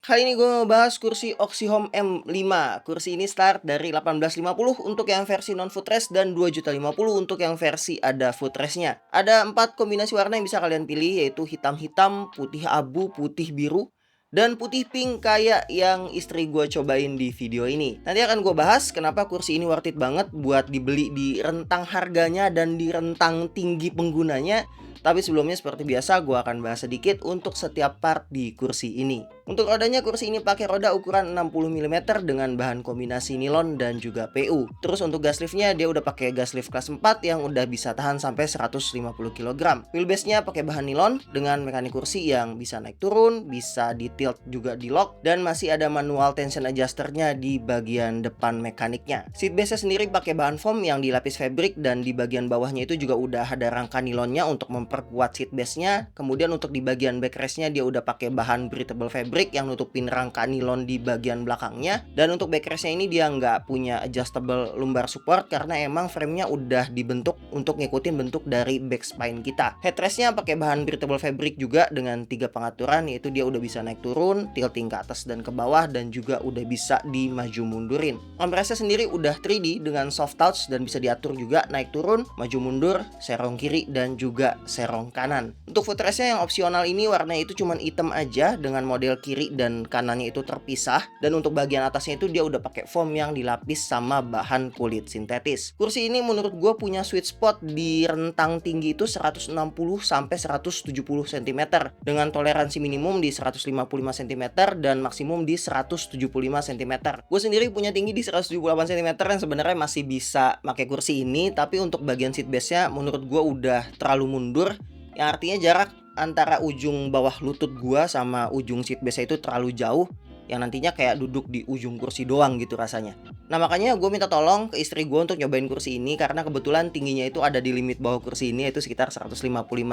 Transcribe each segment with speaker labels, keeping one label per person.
Speaker 1: Kali ini gue mau bahas kursi Oxyhome M5. Kursi ini start dari 18.50 untuk yang versi non footrest dan 2.050 untuk yang versi ada footrestnya. Ada 4 kombinasi warna yang bisa kalian pilih, yaitu hitam-hitam, putih abu, putih biru, dan putih pink kayak yang istri gue cobain di video ini. Nanti akan gue bahas kenapa kursi ini worth it banget buat dibeli di rentang harganya dan di rentang tinggi penggunanya. Tapi sebelumnya seperti biasa gue akan bahas sedikit untuk setiap part di kursi ini. Untuk rodanya, kursi ini pakai roda ukuran 60 mm dengan bahan kombinasi nilon dan juga PU. Terus untuk gas liftnya dia udah pakai gas lift kelas 4 yang udah bisa tahan sampai 150 kg. Wheelbase-nya pakai bahan nilon dengan mekanik kursi yang bisa naik turun, bisa di tilt juga di lock, dan masih ada manual tension adjusternya di bagian depan mekaniknya. Seat base-nya sendiri pakai bahan foam yang dilapis fabric, dan di bagian bawahnya itu juga udah ada rangka nilonnya untuk memperkuat seat base-nya. Kemudian untuk di bagian backrest-nya dia udah pakai bahan breathable fabric yang nutupin rangka nilon di bagian belakangnya. Dan untuk backrest-nya ini dia nggak punya adjustable lumbar support karena emang frame-nya udah dibentuk untuk ngikutin bentuk dari back spine kita. Headrest-nya pakai bahan breathable fabric juga dengan 3 pengaturan, yaitu dia udah bisa naik turun, tilting ke atas dan ke bawah, dan juga udah bisa dimaju mundurin. Armrest-nya sendiri udah 3D dengan soft touch dan bisa diatur juga naik turun, maju mundur, serong kiri dan juga serong kanan. Untuk footrest-nya yang opsional ini warnanya itu cuman hitam aja dengan model kiri dan kanannya itu terpisah, dan untuk bagian atasnya itu dia udah pakai foam yang dilapis sama bahan kulit sintetis. Kursi ini menurut gue punya sweet spot di rentang tinggi itu 160 sampai 170 cm dengan toleransi minimum di 155 cm dan maksimum di 175 cm. Gue sendiri punya tinggi di 178 cm yang sebenarnya masih bisa pakai kursi ini, tapi untuk bagian seat base-nya menurut gue udah terlalu mundur, yang artinya jarak antara ujung bawah lutut gua sama ujung seat base itu terlalu jauh, yang nantinya kayak duduk di ujung kursi doang gitu rasanya. Nah makanya gue minta tolong ke istri gue untuk nyobain kursi ini karena kebetulan tingginya itu ada di limit bawah kursi ini, yaitu sekitar 155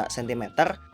Speaker 1: cm.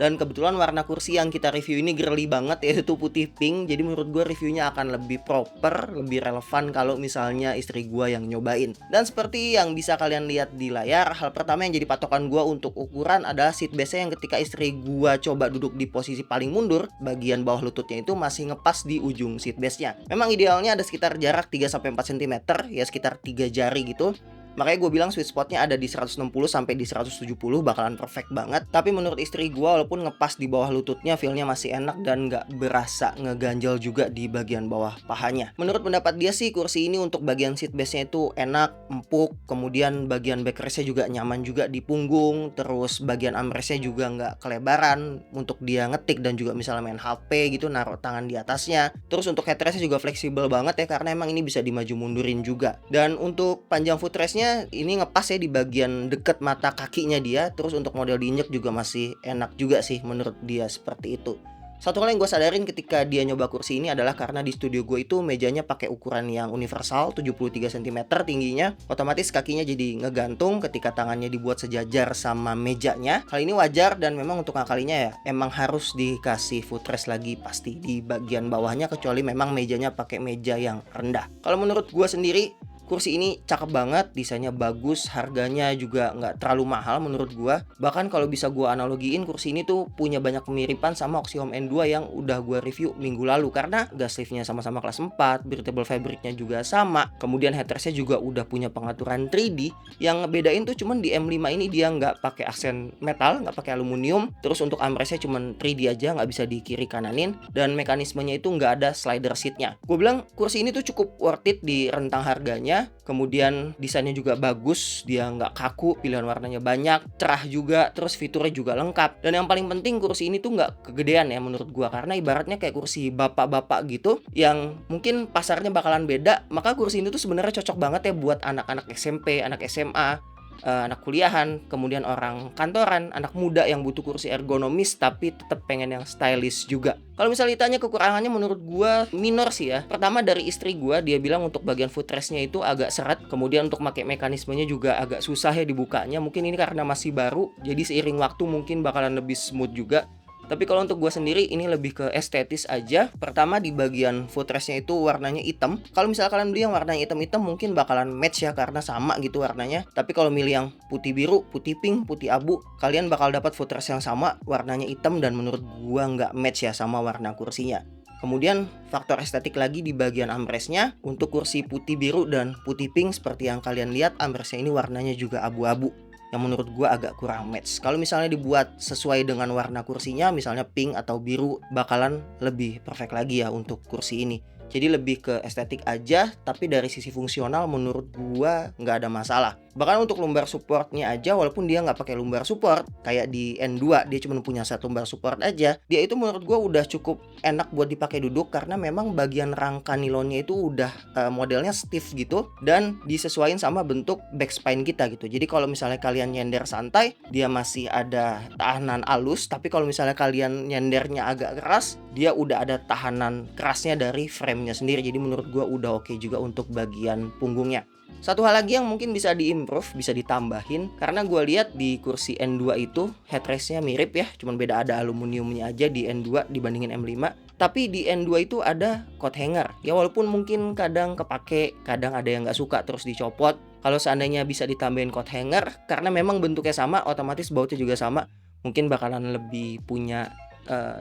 Speaker 1: Dan kebetulan warna kursi yang kita review ini girly banget, yaitu putih pink. Jadi menurut gue reviewnya akan lebih proper, lebih relevan kalau misalnya istri gue yang nyobain. Dan seperti yang bisa kalian lihat di layar, hal pertama yang jadi patokan gue untuk ukuran adalah seat base yang ketika istri gue coba duduk di posisi paling mundur, bagian bawah lututnya itu masih ngepas di ujung seat base-nya. Memang idealnya ada sekitar jarak 3-4 cm, ya sekitar 3 jari gitu. Makanya gue bilang sweet spotnya ada di 160 sampai di 170 bakalan perfect banget. Tapi menurut istri gue walaupun ngepas di bawah lututnya feelnya masih enak dan gak berasa ngeganjal juga di bagian bawah pahanya. Menurut pendapat dia sih kursi ini untuk bagian seat base-nya itu enak, empuk. Kemudian bagian backrest-nya juga nyaman juga di punggung. Terus bagian armrest-nya juga gak kelebaran untuk dia ngetik dan juga misalnya main HP gitu naruh tangan di atasnya. Terus untuk headrest-nya juga fleksibel banget ya karena emang ini bisa dimaju mundurin juga. Dan untuk panjang footrest-nya ini ngepas ya di bagian deket mata kakinya dia. Terus untuk model diinjek juga masih enak juga sih menurut dia seperti itu. Satu hal yang gue sadarin ketika dia nyoba kursi ini adalah karena di studio gue itu mejanya pakai ukuran yang universal 73 cm tingginya, otomatis kakinya jadi ngegantung ketika tangannya dibuat sejajar sama mejanya. Hal ini wajar dan memang untuk ngakalinya ya emang harus dikasih footrest lagi pasti di bagian bawahnya, kecuali memang mejanya pakai meja yang rendah. Kalau menurut gue sendiri kursi ini cakep banget, desainnya bagus, harganya juga nggak terlalu mahal menurut gua. Bahkan kalau bisa gua analogiin, kursi ini tuh punya banyak kemiripan sama Oxyhome N2 yang udah gua review minggu lalu. Karena gas liftnya sama-sama kelas 4, breathable fabricnya juga sama. Kemudian headrestnya juga udah punya pengaturan 3D. Yang ngebedain tuh cuman di M5 ini dia nggak pakai aksen metal, nggak pakai aluminium. Terus untuk armrestnya cuman 3D aja, nggak bisa di kiri kananin. Dan mekanismenya itu nggak ada slider seatnya. Gue bilang kursi ini tuh cukup worth it di rentang harganya. Kemudian desainnya juga bagus, dia nggak kaku, pilihan warnanya banyak, cerah juga, terus fiturnya juga lengkap. Dan yang paling penting kursi ini tuh nggak kegedean ya menurut gua, karena ibaratnya kayak kursi bapak-bapak gitu yang mungkin pasarnya bakalan beda. Maka kursi ini tuh sebenarnya cocok banget ya buat anak-anak SMP, anak SMA, anak kuliahan, kemudian orang kantoran, anak muda yang butuh kursi ergonomis tapi tetap pengen yang stylish juga. Kalau misalnya ditanya kekurangannya menurut gua minor sih ya. Pertama dari istri gua, dia bilang untuk bagian footrestnya itu agak seret, kemudian untuk pakai mekanismenya juga agak susah ya dibukanya. Mungkin ini karena masih baru, jadi seiring waktu mungkin bakalan lebih smooth juga. Tapi kalau untuk gue sendiri ini lebih ke estetis aja. Pertama di bagian footrestnya itu warnanya hitam. Kalau misalnya kalian beli yang warnanya hitam-hitam mungkin bakalan match ya karena sama gitu warnanya. Tapi kalau milih yang putih biru, putih pink, putih abu, kalian bakal dapat footrest yang sama warnanya hitam dan menurut gue nggak match ya sama warna kursinya. Kemudian faktor estetik lagi di bagian armrestnya. Untuk kursi putih biru dan putih pink seperti yang kalian lihat, armrestnya ini warnanya juga abu-abu, yang menurut gua agak kurang match. Kalau misalnya dibuat sesuai dengan warna kursinya, misalnya pink atau biru, bakalan lebih perfect lagi ya untuk kursi ini. Jadi lebih ke estetik aja, tapi dari sisi fungsional menurut gua nggak ada masalah. Bahkan untuk lumbar supportnya aja, walaupun dia nggak pakai lumbar support kayak di N2, dia cuma punya satu lumbar support aja, dia itu menurut gua udah cukup enak buat dipakai duduk, karena memang bagian rangka nilonnya itu udah modelnya stiff gitu, dan disesuaikan sama bentuk back spine kita gitu. Jadi kalau misalnya kalian nyender santai, dia masih ada tahanan halus, tapi kalau misalnya kalian nyendernya agak keras, dia udah ada tahanan kerasnya dari frame-nya sendiri. Jadi menurut gua udah oke juga untuk bagian punggungnya. Satu hal lagi yang mungkin bisa diimprove, bisa ditambahin, karena gue lihat di kursi N2 itu headrestnya mirip ya, cuman beda ada aluminiumnya aja di N2 dibandingin M5. Tapi di N2 itu ada coat hanger. Ya walaupun mungkin kadang kepake, kadang ada yang nggak suka terus dicopot. Kalau seandainya bisa ditambahin coat hanger, karena memang bentuknya sama, otomatis bautnya juga sama, mungkin bakalan lebih punya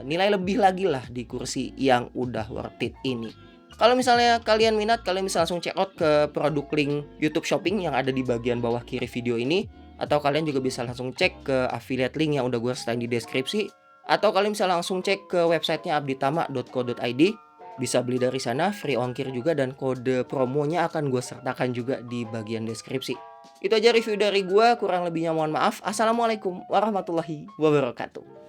Speaker 1: nilai lebih lagi lah di kursi yang udah worth it ini. Kalau misalnya kalian minat, kalian bisa langsung check out ke produk link YouTube Shopping yang ada di bagian bawah kiri video ini. Atau kalian juga bisa langsung cek ke affiliate link yang udah gue setain di deskripsi. Atau kalian bisa langsung cek ke websitenya abditama.co.id. Bisa beli dari sana, free ongkir juga, dan kode promonya akan gue sertakan juga di bagian deskripsi. Itu aja review dari gue, kurang lebihnya mohon maaf. Assalamualaikum warahmatullahi wabarakatuh.